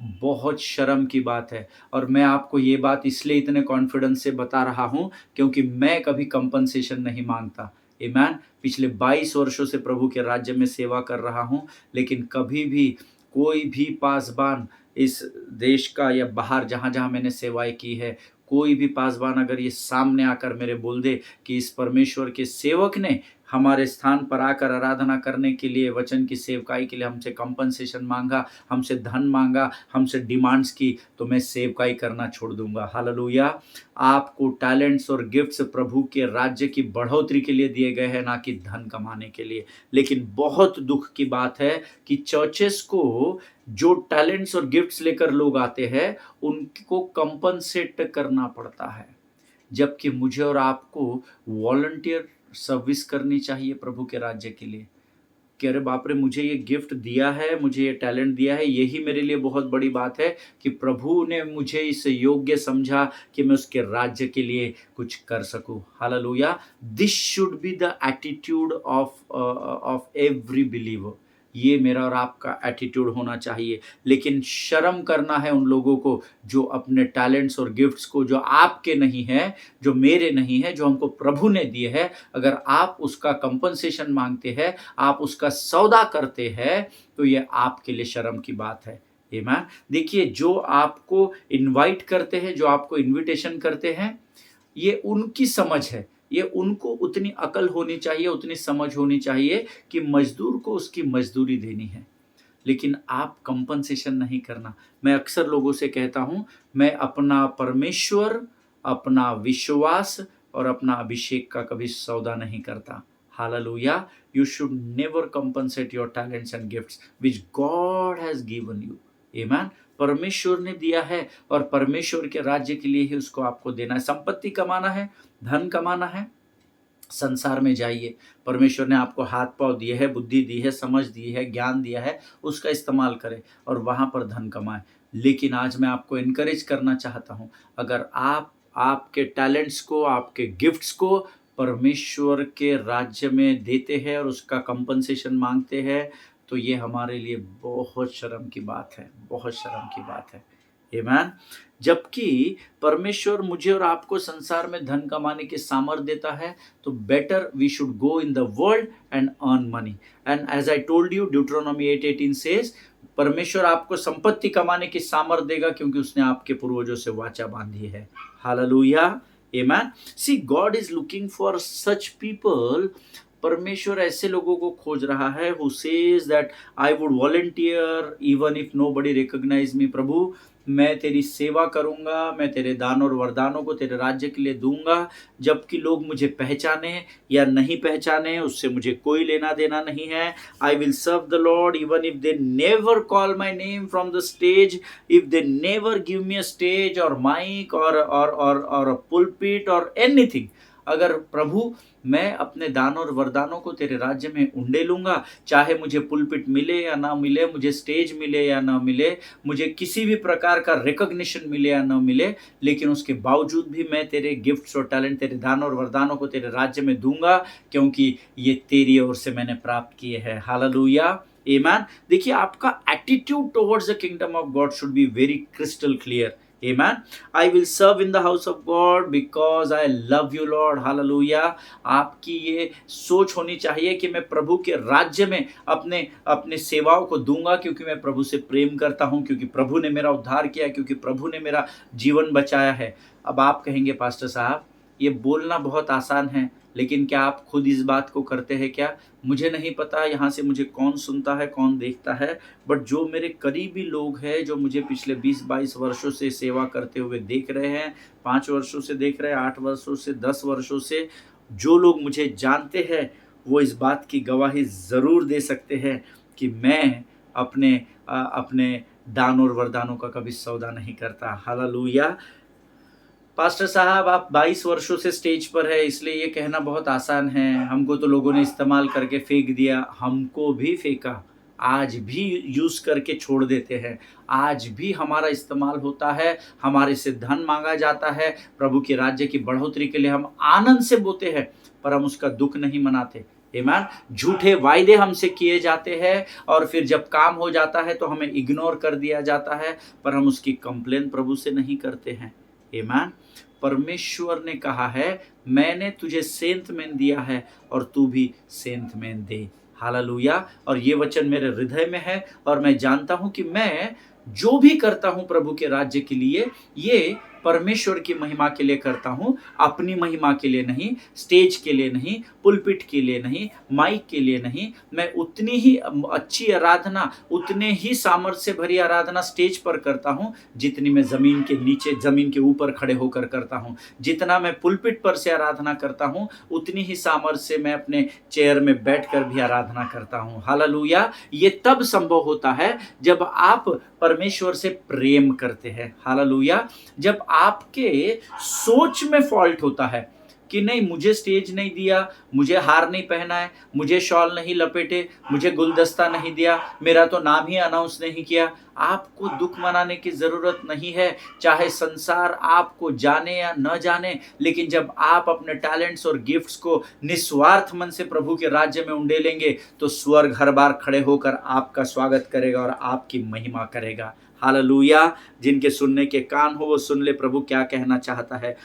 बहुत शर्म की बात है। और मैं आपको ये बात इसलिए इतने कॉन्फिडेंस से बता रहा हूँ क्योंकि मैं कभी कंपनसेशन नहीं माँगता। आमीन। पिछले 22 वर्षों से प्रभु के राज्य में सेवा कर रहा हूँ, लेकिन कभी भी कोई भी पासबान इस देश का या बाहर जहाँ-जहाँ मैंने सेवाएँ की है, कोई भी पासबान अगर ये सामने आकर मेरे बोल दे कि इस परमेश्वर के सेवक ने हमारे स्थान पर आकर आराधना करने के लिए, वचन की सेवकाई के लिए हमसे कंपनसेशन माँगा, हमसे धन माँगा, हमसे डिमांड्स की, तो मैं सेवकाई करना छोड़ दूँगा। हालेलुया! आपको टैलेंट्स और गिफ्ट्स प्रभु के राज्य की बढ़ोतरी के लिए दिए गए हैं, ना कि धन कमाने के लिए। लेकिन बहुत दुःख की बात है कि चर्चेस को जो टैलेंट्स और गिफ्ट्स लेकर लोग आते हैं, उनको कंपनसेट करना पड़ता है। जबकि मुझे और आपको वॉलंटियर सर्विस करनी चाहिए प्रभु के राज्य के लिए, कि अरे बाप रे! मुझे ये गिफ्ट दिया है, मुझे ये टैलेंट दिया है, यही मेरे लिए बहुत बड़ी बात है कि प्रभु ने मुझे इस योग्य समझा कि मैं उसके राज्य के लिए कुछ कर सकूँ। Hallelujah! This should be the attitude of every believer. ये मेरा और आपका एटीट्यूड होना चाहिए। लेकिन शर्म करना है उन लोगों को जो अपने टैलेंट्स और गिफ्ट्स को, जो आपके नहीं हैं, जो मेरे नहीं हैं, जो हमको प्रभु ने दिए हैं, अगर आप उसका कंपनसेशन माँगते हैं, आप उसका सौदा करते हैं, तो ये आपके लिए शर्म की बात है। आमीन। देखिए, जो आपको इनवाइट करते हैं, जो आपको इन्विटेशन करते हैं, ये उनकी समझ है। ये उनको उतनी अकल होनी चाहिए, उतनी समझ होनी चाहिए कि मज़दूर को उसकी मज़दूरी देनी है। लेकिन आप कंपनसेशन नहीं करना। मैं अक्सर लोगों से कहता हूँ, मैं अपना परमेश्वर, अपना विश्वास और अपना अभिषेक का कभी सौदा नहीं करता। Hallelujah! You should never compensate your talents and gifts which God has given you. Amen. परमेश्वर ने दिया है और परमेश्वर के राज्य के लिए ही उसको आपको देना है। संपत्ति कमाना है, धन कमाना है, संसार में जाइए। परमेश्वर ने आपको हाथ-पाँव दिए हैं, बुद्धि दी है, समझ दी है, ज्ञान दिया है, उसका इस्तेमाल करें और वहाँ पर धन कमाएँ। लेकिन आज मैं आपको एनकरेज करना चाहता हूँ, अगर आप आपके टैलेंट्स को, आपके गिफ्ट्स को परमेश्वर के राज्य में देते हैं और उसका कंपनसेशन माँगते हैं, तो ये हमारे लिए बहुत शर्म की बात है, बहुत शर्म की बात है। आमीन। जबकि परमेश्वर मुझे और आपको संसार में धन कमाने की सामर्थ देता है, तो better we should go in the world and earn money. And as I told you, Deuteronomy 8:18 says, परमेश्वर आपको संपत्ति कमाने की सामर्थ देगा क्योंकि उसने आपके पूर्वजों से वाचा बांधी है। Hallelujah. Amen. See, God is looking for such people. परमेश्वर ऐसे लोगों को खोज रहा है who says that I would volunteer even if nobody recognise me. प्रभु, मैं तेरी सेवा करूंगा, मैं तेरे दान और वरदानों को तेरे राज्य के लिए दूंगा, जबकि लोग मुझे पहचाने या नहीं पहचाने, उससे मुझे कोई लेना देना नहीं है। I will serve the Lord even if they never call my name from the stage, if they never give me a stage और माइक और अ पुलपिट और एनीथिंग। अगर प्रभु मैं अपने दान और वरदानों को तेरे राज्य में उंडेलूँगा, चाहे मुझे पुलपिट मिले या ना मिले, मुझे स्टेज मिले या ना मिले, मुझे किसी भी प्रकार का रिकॉग्निशन मिले या ना मिले, लेकिन उसके बावजूद भी मैं तेरे गिफ्ट्स और टैलेंट, तेरे दान और वरदानों को तेरे राज्य में दूँगा, क्योंकि ये तेरी ओर से मैंने प्राप्त किए हैं। हालेलुया, आमेन। देखिए, आपका attitude towards the kingdom of God should be very crystal clear. Amen. I will serve in the house of God because I love you, Lord. Hallelujah. आपकी ये सोच होनी चाहिए कि मैं प्रभु के राज्य में अपने अपने सेवाओं को दूंगा, क्योंकि मैं प्रभु से प्रेम करता हूं, क्योंकि प्रभु ने मेरा उद्धार किया, क्योंकि प्रभु ने मेरा जीवन बचाया है। अब आप कहेंगे, पास्टर साहब, ये बोलना बहुत आसान है, लेकिन क्या आप खुद इस बात को करते हैं क्या? मुझे नहीं पता यहाँ से मुझे कौन सुनता है, कौन देखता है, बट जो मेरे करीबी लोग हैं, जो मुझे पिछले 20-22 वर्षों से सेवा करते हुए देख रहे हैं, 5 वर्षों से देख रहे हैं, 8 वर्षों से, 10 वर्षों से, जो लोग मुझे जानते हैं, वो इस बात की गवाही ज़रूर दे सकते हैं कि मैं अपने दान और वरदानों का कभी सौदा नहीं करता। हालेलुया। पास्टर साहब, आप 22 वर्षों से स्टेज पर है, इसलिए ये कहना बहुत आसान है, हमको तो लोगों ने इस्तेमाल करके फेंक दिया। हमको भी फेंका, आज भी यूज़ करके छोड़ देते हैं, आज भी हमारा इस्तेमाल होता है, हमारे से धन मांगा जाता है। प्रभु के राज्य की बढ़ोतरी के लिए हम आनंद से बोते हैं, पर हम उसका दुख नहीं मनाते। आमीन। झूठे वायदे हमसे किए जाते हैं, और फिर जब काम हो जाता है तो हमें इग्नोर कर दिया जाता है, पर हम उसकी कंप्लेन प्रभु से नहीं करते हैं। आमीन। परमेश्वर ने कहा है, मैंने तुझे सेंत मैन दिया है और तू भी सेंत मैन दे। हालेलुया। और ये वचन मेरे हृदय में है, और मैं जानता हूं कि मैं जो भी करता हूं प्रभु के राज्य के लिए, ये परमेश्वर की महिमा के लिए करता हूं, अपनी महिमा के लिए नहीं, स्टेज के लिए नहीं, पुलपिट के लिए नहीं, माइक के लिए नहीं। मैं उतनी ही अच्छी आराधना, उतने ही सामर्थ्य से भरी आराधना स्टेज पर करता हूं, जितनी मैं जमीन के नीचे, जमीन के ऊपर खड़े होकर करता हूं। जितना मैं पुलपिट पर से आराधना करता हूं, उतनी ही सामर्थ्य से मैं अपने चेयर में बैठकर भी आराधना करता हूं। हालेलुया। ये तब संभव होता है जब आप परमेश्वर से प्रेम करते हैं। हालेलुया। जब आपके सोच में फॉल्ट होता है कि नहीं, मुझे स्टेज नहीं दिया, मुझे हार नहीं पहना है, मुझे शॉल नहीं लपेटे, मुझे गुलदस्ता नहीं दिया, मेरा तो नाम ही अनाउंस नहीं किया। आपको दुख मनाने की ज़रूरत नहीं है, चाहे संसार आपको जाने या न जाने, लेकिन जब आप अपने टैलेंट्स और गिफ्ट्स को निस्वार्थ मन से प्रभु के राज्य में उंडेलेंगे, तो स्वर्ग हर बार खड़े होकर आपका स्वागत करेगा और आपकी महिमा करेगा। हालेलुया। जिनके सुनने के कान हो वो सुन ले, प्रभु क्या कहना चाहता है।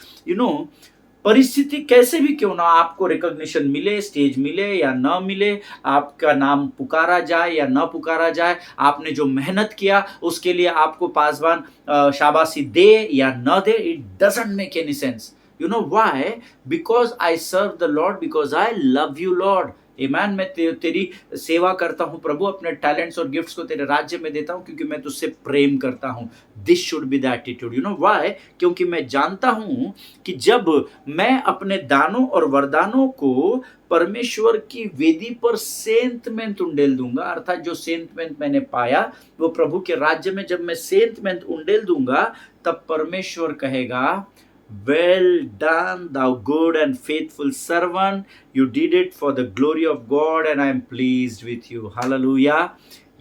परिस्थिति कैसे भी क्यों ना, आपको रिकॉग्निशन मिले, स्टेज मिले या न मिले, आपका नाम पुकारा जाए या न पुकारा जाए, आपने जो मेहनत किया उसके लिए आपको पासवान शाबाशी दे या न दे, it doesn't make any sense. You know why? Because I serve the Lord, because I love you, Lord. Amen। मैं तेरी सेवा करता हूँ प्रभु, अपने टैलेंट्स और गिफ्ट्स को तेरे राज्य में देता हूँ, क्योंकि मैं तुझसे प्रेम करता हूँ। This should be the attitude. You know why? क्योंकि मैं जानता हूँ कि जब मैं अपने दानों और वरदानों को परमेश्वर की वेदी पर सेंतमेंट उंडेल दूंगा, अर्थात जो सेंतमेंट मैंने पाया वो प्रभु के राज्य में जब मैं सेंतमेंट उंडेल दूंगा, तब परमेश्वर कहेगा, Well done, thou good and faithful servant. You did it for the glory of God and I am pleased with you. Hallelujah.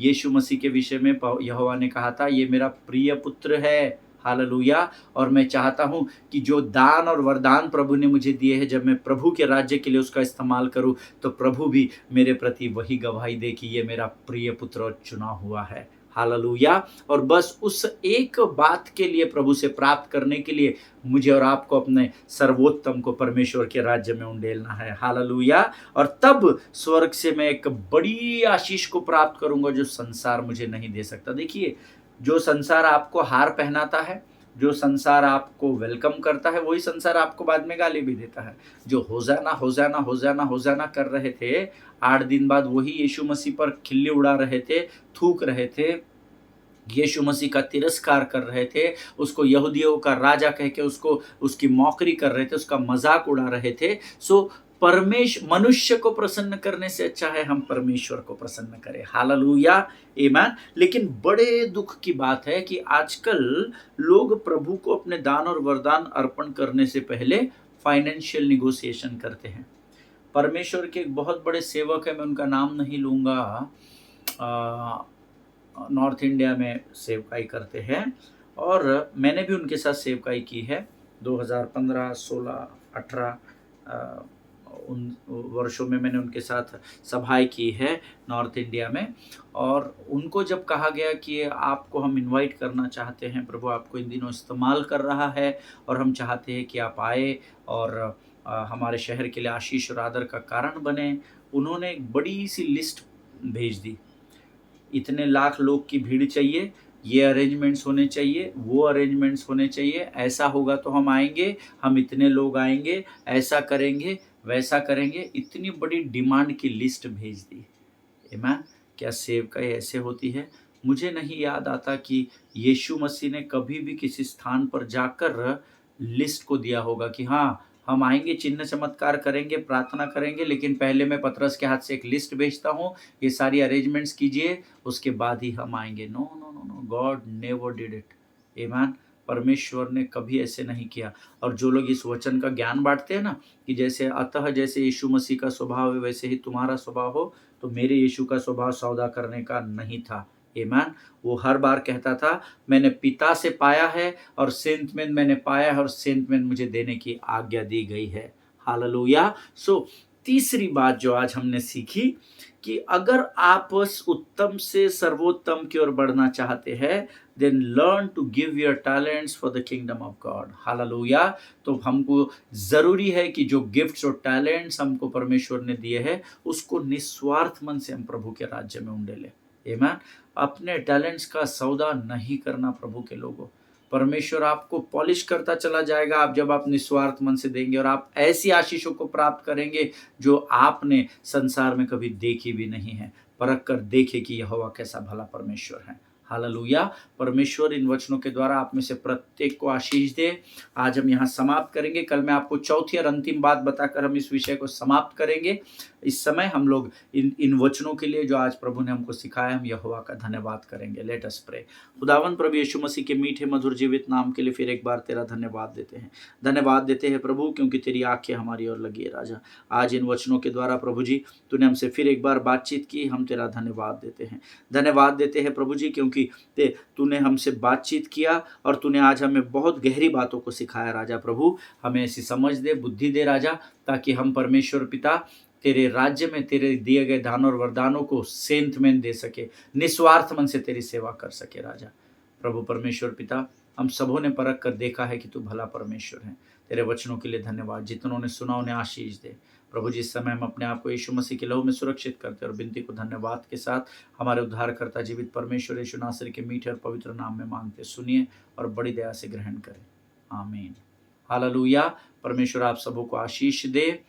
यीशु मसीह के विषय में यहोवा ने कहा था, ये मेरा प्रिय पुत्र है। हालेलुया। और मैं चाहता हूँ कि जो दान और वरदान प्रभु ने मुझे दिए हैं, जब मैं प्रभु के राज्य के लिए उसका इस्तेमाल करूँ, तो प्रभु भी मेरे प्रति वही गवाही दे कि ये मेरा प्रिय पुत्र और चुना हुआ है। हालेलुया। और बस उस एक बात के लिए, प्रभु से प्राप्त करने के लिए, मुझे और आपको अपने सर्वोत्तम को परमेश्वर के राज्य में उंडेलना है। हालेलुया। और तब स्वर्ग से मैं एक बड़ी आशीष को प्राप्त करूंगा जो संसार मुझे नहीं दे सकता। देखिए, जो संसार आपको हार पहनाता है, जो संसार आपको वेलकम करता है, वही संसार आपको बाद में गाली भी देता है। जो होजाना होजाना होजाना होजाना कर रहे थे, 8 दिन बाद वही यीशु मसीह पर खिल्ली उड़ा रहे थे, थूक रहे थे, यीशु मसीह का तिरस्कार कर रहे थे, उसको यहूदियों का राजा कह के उसको उसकी मौकरी कर रहे थे, उसका मजाक उड़ा रहे थे। सो मनुष्य को प्रसन्न करने से अच्छा है हम परमेश्वर को प्रसन्न करें। हालेलुया। आमीन। लेकिन बड़े दुख की बात है कि आजकल लोग प्रभु को अपने दान और वरदान अर्पण करने से पहले फाइनेंशियल निगोशिएशन करते हैं। परमेश्वर के एक बहुत बड़े सेवक हैं, मैं उनका नाम नहीं लूँगा, नॉर्थ इंडिया में सेवकाई करते हैं और मैंने भी उनके साथ सेवकाई की है 2015, 16, 18 उन वर्षों में मैंने उनके साथ सभाएँ की है नॉर्थ इंडिया में। और उनको जब कहा गया कि आपको हम इनवाइट करना चाहते हैं, प्रभु आपको इन दिनों इस्तेमाल कर रहा है और हम चाहते हैं कि आप आए और हमारे शहर के लिए आशीष और आदर का कारण बने। उन्होंने एक बड़ी-सी लिस्ट भेज दी, इतने लाख लोग की भीड़ चाहिए, ये अरेंजमेंट्स होने चाहिए, वो अरेंजमेंट्स होने चाहिए, ऐसा होगा तो हम आएँगे, हम इतने लोग आएँगे, ऐसा करेंगे, वैसा करेंगे। इतनी बड़ी डिमांड की लिस्ट भेज दी। आमेन। क्या सेवकाई ऐसे होती है? मुझे नहीं याद आता कि यीशु मसीह ने कभी भी किसी स्थान पर जाकर लिस्ट को दिया होगा कि हाँ, हम आएँगे, चिन्ह चमत्कार करेंगे, प्रार्थना करेंगे, लेकिन पहले मैं पतरस के हाथ से एक लिस्ट भेजता हूँ, ये सारी अरेंजमेंट्स कीजिए, उसके बाद ही हम आएँगे। No, no, no, no, God never did it. Amen. परमेश्वर ने कभी ऐसे नहीं किया। और जो लोग इस वचन का ज्ञान बाँटते हैं ना कि जैसे अतः जैसे यीशु मसीह का स्वभाव है वैसे ही तुम्हारा स्वभाव हो, तो मेरे यीशु का स्वभाव सौदा करने का नहीं था। आमेन। वो हर बार कहता था, मैंने पिता से पाया है और सेंत में मैंने पाया है और सेंत में मुझे देने की आज्ञा दी गई है। हालेलुया। सो तीसरी बात जो आज हमने सीखी कि अगर आप उस उत्तम से सर्वोत्तम की ओर बढ़ना चाहते हैं, then learn to give your talents for the kingdom of God. Hallelujah. तो हमको ज़रूरी है कि जो गिफ्ट्स और टैलेंट्स हमको परमेश्वर ने दिए हैं, उसको निस्वार्थ मन से हम प्रभु के राज्य में उंडेलें। आमेन। अपने टैलेंट्स का सौदा नहीं करना प्रभु के लोगों। परमेश्वर आपको पॉलिश करता चला जाएगा आप जब आप निस्वार्थ मन से देंगे और आप ऐसी आशीषों को प्राप्त करेंगे जो आपने संसार में कभी देखी भी नहीं है। परख कर देखे कि यहोवा कैसा भला परमेश्वर है। हालेलुया। परमेश्वर इन वचनों के द्वारा आप में से प्रत्येक को आशीष दे। आज हम यहाँ समाप्त करेंगे। कल मैं आपको चौथी और अंतिम बात बताकर हम इस विषय को समाप्त करेंगे। इस समय हम लोग इन वचनों के लिए जो आज प्रभु ने हमको सिखाया, हम यहोवा का धन्यवाद करेंगे। Let us pray. खुदावन प्रभु यीशु मसीह के मीठे मधुर जीवित नाम के लिए फिर एक बार तेरा धन्यवाद देते हैं। धन्यवाद देते हैं प्रभु, क्योंकि तेरी आंखें हमारी ओर लगी है राजा। आज इन वचनों के द्वारा प्रभु जी तूने हमसे फिर एक बार बातचीत की, हम तेरा धन्यवाद देते हैं। धन्यवाद देते हैं प्रभु जी, क्योंकि तूने हमसे बातचीत किया और तूने आज हमें बहुत गहरी बातों को सिखाया राजा। प्रभु हमें ऐसी समझ दे, बुद्धि दे राजा, ताकि हम परमेश्वर पिता तेरे राज्य में तेरे दिए गए दानों और वरदानों को सेंत में दे सके, निस्वार्थ मन से तेरी सेवा कर सके राजा। प्रभु परमेश्वर पिता, हम सबों ने परख कर देखा है कि तू भला परमेश्वर है। तेरे वचनों के लिए धन्यवाद। जितनों ने सुना उन्हें आशीष दे प्रभु जी। इस समय हम अपने आप को यीशु मसीह के लहू में सुरक्षित करते और विनती को धन्यवाद के साथ हमारे उद्धारकर्ता जीवित परमेश्वर यीशु नासरी के मीठे और पवित्र नाम में मांगते, सुनिए और बड़ी दया से ग्रहण करें। आमीन। हालेलुया। परमेश्वर आप सबों को आशीष दे।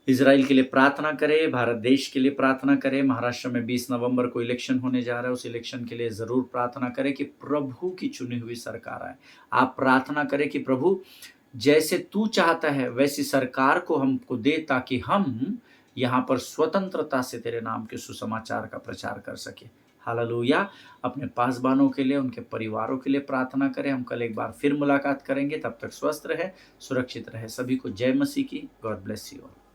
इजराइल के लिए प्रार्थना करें, भारत देश के लिए प्रार्थना करें। महाराष्ट्र में 20 नवंबर को इलेक्शन होने जा रहा है, उस इलेक्शन के लिए ज़रूर प्रार्थना करें कि प्रभु की चुनी हुई सरकार आए। आप प्रार्थना करें कि प्रभु जैसे तू चाहता है वैसी सरकार को हमको दे, ताकि हम यहाँ पर स्वतंत्रता से तेरे नाम के सुसमाचार का प्रचार कर सके। हालेलुया। अपने पासबानों के लिए, उनके परिवारों के लिए प्रार्थना करें। हम कल एक बार फिर मुलाकात करेंगे। तब तक स्वस्थ रहे, सुरक्षित रहे। सभी को जय मसीह की। God bless you all.